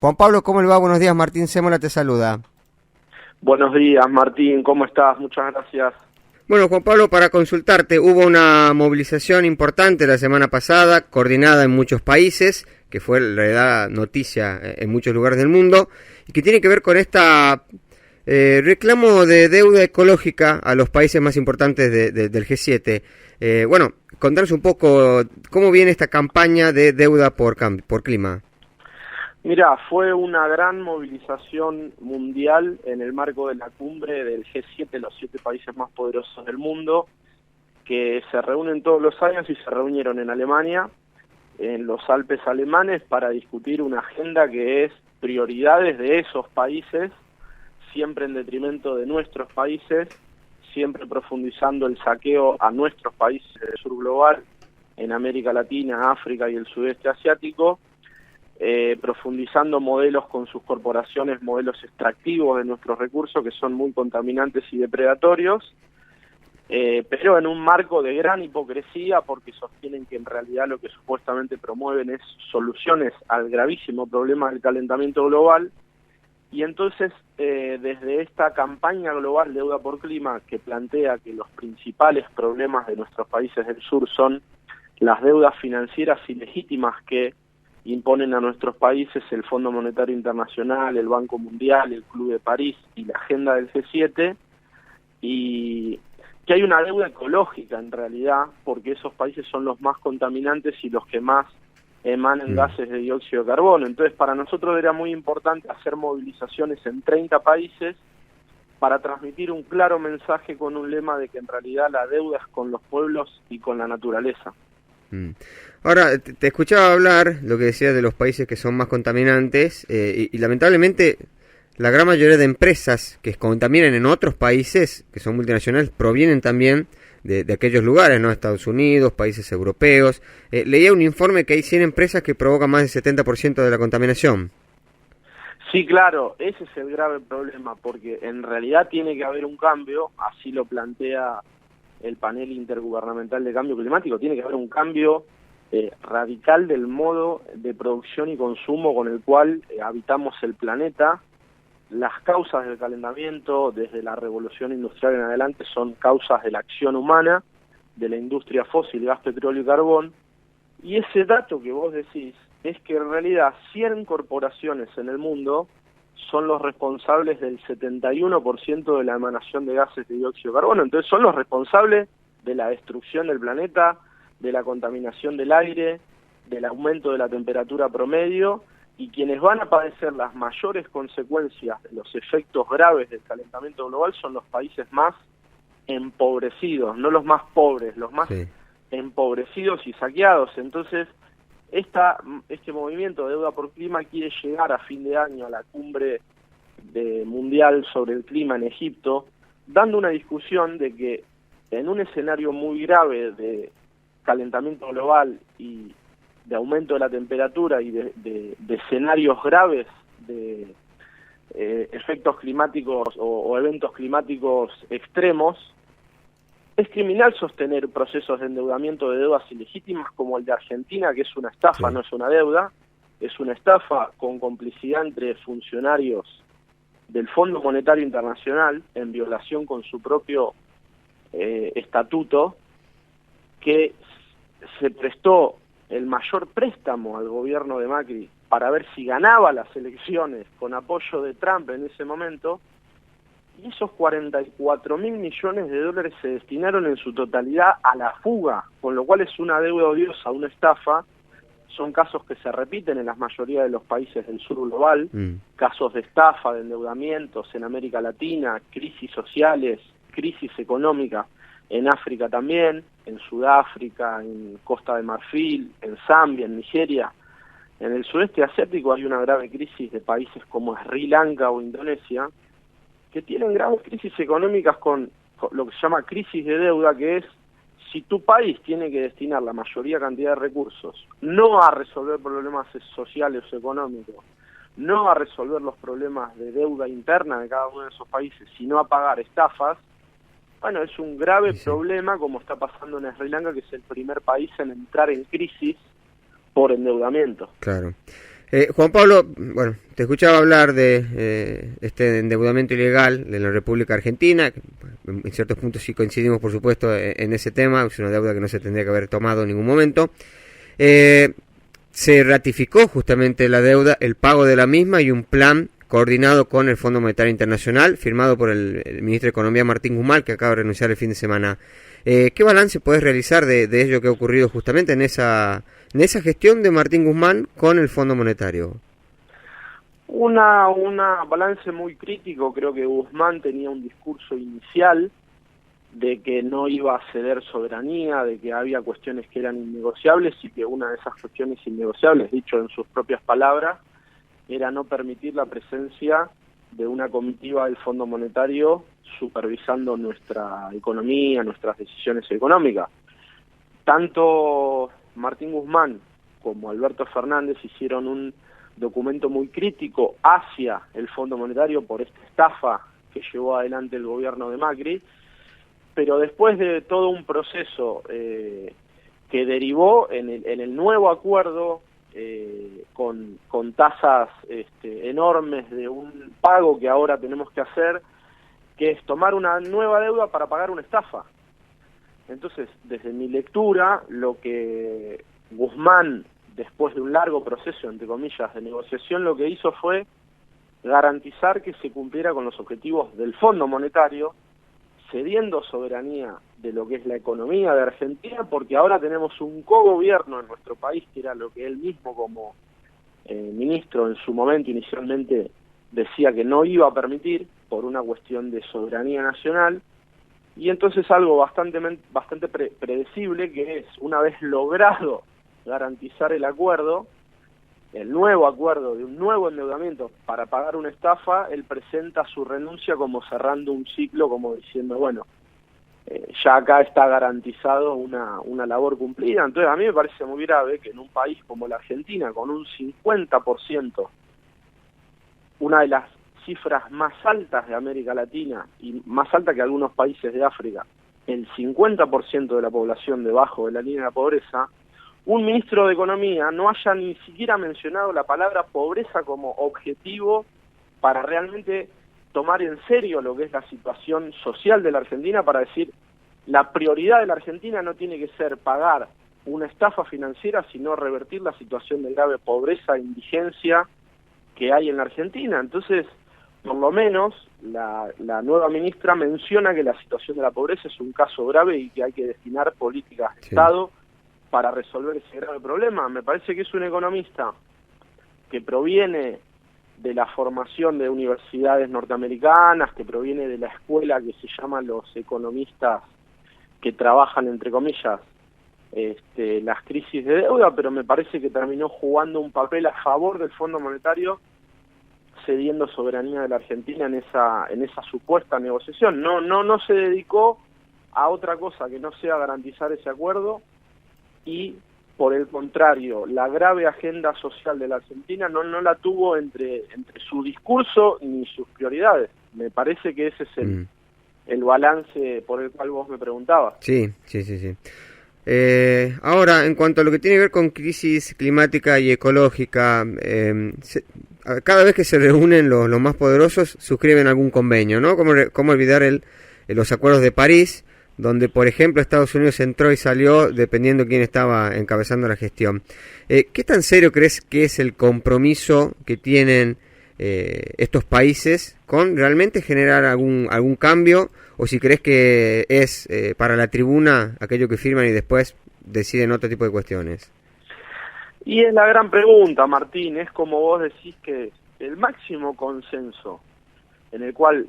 Juan Pablo, ¿cómo le va? Buenos días, Martín Cémola te saluda. Buenos días, Martín, ¿cómo estás? Muchas gracias. Bueno, Juan Pablo, para consultarte, hubo una movilización importante la semana pasada, coordinada en muchos países, que fue la verdad noticia en muchos lugares del mundo, y que tiene que ver con esta reclamo de deuda ecológica a los países más importantes del G7. Bueno, contanos un poco cómo viene esta campaña de deuda por clima. Mira, fue una gran movilización mundial en el marco de la cumbre del G7, los 7 países más poderosos del mundo, que se reúnen todos los años y se reunieron en Alemania, en los Alpes alemanes, para discutir una agenda que es prioridades de esos países, siempre en detrimento de nuestros países, siempre profundizando el saqueo a nuestros países del sur global, en América Latina, África y el sudeste asiático, profundizando modelos con sus corporaciones, modelos extractivos de nuestros recursos que son muy contaminantes y depredatorios, pero en un marco de gran hipocresía porque sostienen que en realidad lo que supuestamente promueven es soluciones al gravísimo problema del calentamiento global. Y entonces, desde esta campaña global Deuda por Clima, que plantea que los principales problemas de nuestros países del sur son las deudas financieras ilegítimas que imponen a nuestros países el Fondo Monetario Internacional, el Banco Mundial, el Club de París y la agenda del G7, y que hay una deuda ecológica en realidad, porque esos países son los más contaminantes y los que más emanan gases de dióxido de carbono. Entonces, para nosotros era muy importante hacer movilizaciones en 30 países para transmitir un claro mensaje con un lema de que en realidad la deuda es con los pueblos y con la naturaleza. Ahora, te escuchaba hablar, lo que decías de los países que son más contaminantes, y lamentablemente la gran mayoría de empresas que contaminan en otros países, que son multinacionales, provienen también de aquellos lugares, ¿no? Estados Unidos, países europeos. Leía un informe que hay 100 empresas que provocan más del 70% de la contaminación. Sí, claro, ese es el grave problema, porque en realidad tiene que haber un cambio, así lo plantea el panel intergubernamental de cambio climático, tiene que haber un cambio radical del modo de producción y consumo con el cual habitamos el planeta. Las causas del calentamiento desde la revolución industrial en adelante son causas de la acción humana, de la industria fósil, gas, petróleo y carbón, y ese dato que vos decís es que en realidad 100 corporaciones en el mundo son los responsables del 71% de la emanación de gases de dióxido de carbono. Entonces son los responsables de la destrucción del planeta, de la contaminación del aire, del aumento de la temperatura promedio, y quienes van a padecer las mayores consecuencias de los efectos graves del calentamiento global son los países más empobrecidos, no los más pobres, los más empobrecidos y saqueados. Entonces, este movimiento de Deuda por Clima quiere llegar a fin de año a la cumbre mundial sobre el clima en Egipto, dando una discusión de que en un escenario muy grave de calentamiento global y de aumento de la temperatura y de escenarios graves de efectos climáticos o eventos climáticos extremos, es criminal sostener procesos de endeudamiento de deudas ilegítimas como el de Argentina, que es una estafa, no es una deuda, es una estafa con complicidad entre funcionarios del Fondo Monetario Internacional en violación con su propio estatuto, que se prestó el mayor préstamo al gobierno de Macri para ver si ganaba las elecciones con apoyo de Trump en ese momento, y esos 44.000 millones de dólares se destinaron en su totalidad a la fuga, con lo cual es una deuda odiosa, una estafa. Son casos que se repiten en la mayoría de los países del sur global, casos de estafa, de endeudamientos en América Latina, crisis sociales, crisis económica en África también, en Sudáfrica, en Costa de Marfil, en Zambia, en Nigeria. En el sudeste asiático hay una grave crisis de países como Sri Lanka o Indonesia, que tienen graves crisis económicas con lo que se llama crisis de deuda, que es si tu país tiene que destinar la mayoría cantidad de recursos no a resolver problemas sociales o económicos, no a resolver los problemas de deuda interna de cada uno de esos países, sino a pagar estafas, bueno, es un grave problema, como está pasando en Sri Lanka, que es el primer país en entrar en crisis por endeudamiento. Claro. Juan Pablo, bueno, te escuchaba hablar de este endeudamiento ilegal de la República Argentina, que, en ciertos puntos sí coincidimos, por supuesto, en ese tema. Es una deuda que no se tendría que haber tomado en ningún momento. Se ratificó justamente la deuda, el pago de la misma y un plan coordinado con el Fondo Monetario Internacional, firmado por el ministro de Economía Martín Guzmán, que acaba de renunciar el fin de semana. ¿Qué balance puedes realizar de ello que ha ocurrido justamente en esa gestión de Martín Guzmán con el Fondo Monetario? Una balance muy crítico. Creo que Guzmán tenía un discurso inicial de que no iba a ceder soberanía, de que había cuestiones que eran innegociables y que una de esas cuestiones innegociables, dicho en sus propias palabras, era no permitir la presencia de una comitiva del Fondo Monetario supervisando nuestra economía, nuestras decisiones económicas. Tanto Martín Guzmán como Alberto Fernández hicieron un documento muy crítico hacia el Fondo Monetario por esta estafa que llevó adelante el gobierno de Macri, pero después de todo un proceso que derivó en el nuevo acuerdo con tasas enormes de un pago que ahora tenemos que hacer, que es tomar una nueva deuda para pagar una estafa. Entonces, desde mi lectura, lo que Guzmán, después de un largo proceso, entre comillas, de negociación, lo que hizo fue garantizar que se cumpliera con los objetivos del Fondo Monetario, cediendo soberanía de lo que es la economía de Argentina, porque ahora tenemos un cogobierno en nuestro país, que era lo que él mismo como ministro en su momento inicialmente decía que no iba a permitir por una cuestión de soberanía nacional, y entonces algo bastante predecible, que es, una vez logrado garantizar el acuerdo, el nuevo acuerdo de un nuevo endeudamiento para pagar una estafa, él presenta su renuncia como cerrando un ciclo, como diciendo, bueno, ya acá está garantizado una labor cumplida. Entonces a mí me parece muy grave que en un país como la Argentina, con un 50%, una de las cifras más altas de América Latina y más alta que algunos países de África, el 50% de la población debajo de la línea de la pobreza, un ministro de Economía no haya ni siquiera mencionado la palabra pobreza como objetivo para realmente tomar en serio lo que es la situación social de la Argentina, para decir, la prioridad de la Argentina no tiene que ser pagar una estafa financiera, sino revertir la situación de grave pobreza e indigencia que hay en la Argentina. Entonces, por lo menos, la nueva ministra menciona que la situación de la pobreza es un caso grave y que hay que destinar políticas de Estado para resolver ese grave problema. Me parece que es un economista que proviene de la formación de universidades norteamericanas, que proviene de la escuela que se llama los economistas que trabajan, entre comillas, las crisis de deuda, pero me parece que terminó jugando un papel a favor del Fondo Monetario, cediendo soberanía de la Argentina en esa supuesta negociación. No se dedicó a otra cosa que no sea garantizar ese acuerdo, y por el contrario, la grave agenda social de la Argentina no la tuvo entre su discurso ni sus prioridades. Me parece que ese es el balance por el cual vos me preguntabas. Sí. Ahora, en cuanto a lo que tiene que ver con crisis climática y ecológica, cada vez que se reúnen los más poderosos suscriben algún convenio, ¿no? ¿Cómo olvidar los acuerdos de París, donde, por ejemplo, Estados Unidos entró y salió dependiendo quién estaba encabezando la gestión? ¿Qué tan serio crees que es el compromiso que tienen estos países con realmente generar algún cambio, o si crees que es para la tribuna aquello que firman y después deciden otro tipo de cuestiones? Y es la gran pregunta, Martín. Es como vos decís, que el máximo consenso en el cual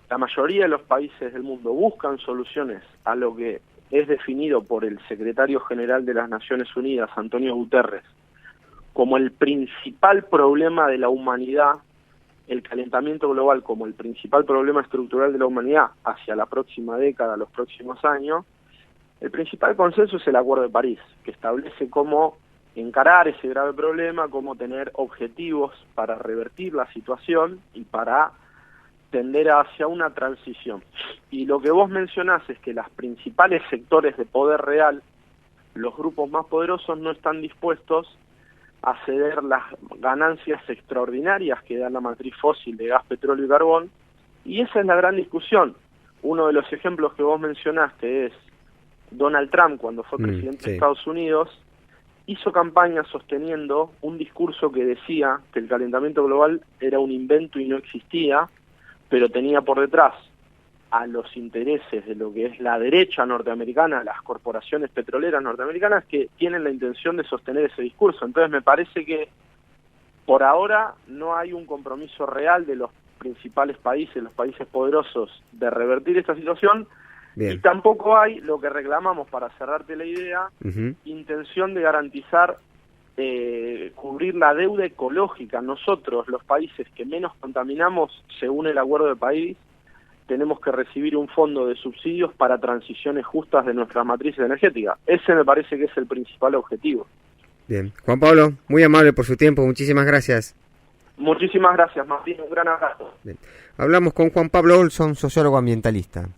la mayoría de los países del mundo buscan soluciones a lo que es definido por el secretario general de las Naciones Unidas, Antonio Guterres, como el principal problema de la humanidad, el calentamiento global como el principal problema estructural de la humanidad hacia la próxima década, los próximos años. El principal consenso es el Acuerdo de París, que establece cómo encarar ese grave problema, cómo tener objetivos para revertir la situación y para tender hacia una transición. Y lo que vos mencionás es que los principales sectores de poder real, los grupos más poderosos, no están dispuestos a ceder las ganancias extraordinarias que da la matriz fósil de gas, petróleo y carbón, y esa es la gran discusión. Uno de los ejemplos que vos mencionaste es Donald Trump, cuando fue presidente de Estados Unidos, hizo campaña sosteniendo un discurso que decía que el calentamiento global era un invento y no existía, pero tenía por detrás a los intereses de lo que es la derecha norteamericana, las corporaciones petroleras norteamericanas, que tienen la intención de sostener ese discurso. Entonces me parece que por ahora no hay un compromiso real de los principales países, los países poderosos, de revertir esta situación. Bien. Y tampoco hay, lo que reclamamos, para cerrarte la idea, intención de garantizar cubrir la deuda ecológica. Nosotros, los países que menos contaminamos, según el Acuerdo de París, tenemos que recibir un fondo de subsidios para transiciones justas de nuestras matrices energéticas. Ese me parece que es el principal objetivo. Bien. Juan Pablo, muy amable por su tiempo, muchísimas gracias. Muchísimas gracias, Martín, un gran abrazo. Bien. Hablamos con Juan Pablo Olson, sociólogo ambientalista.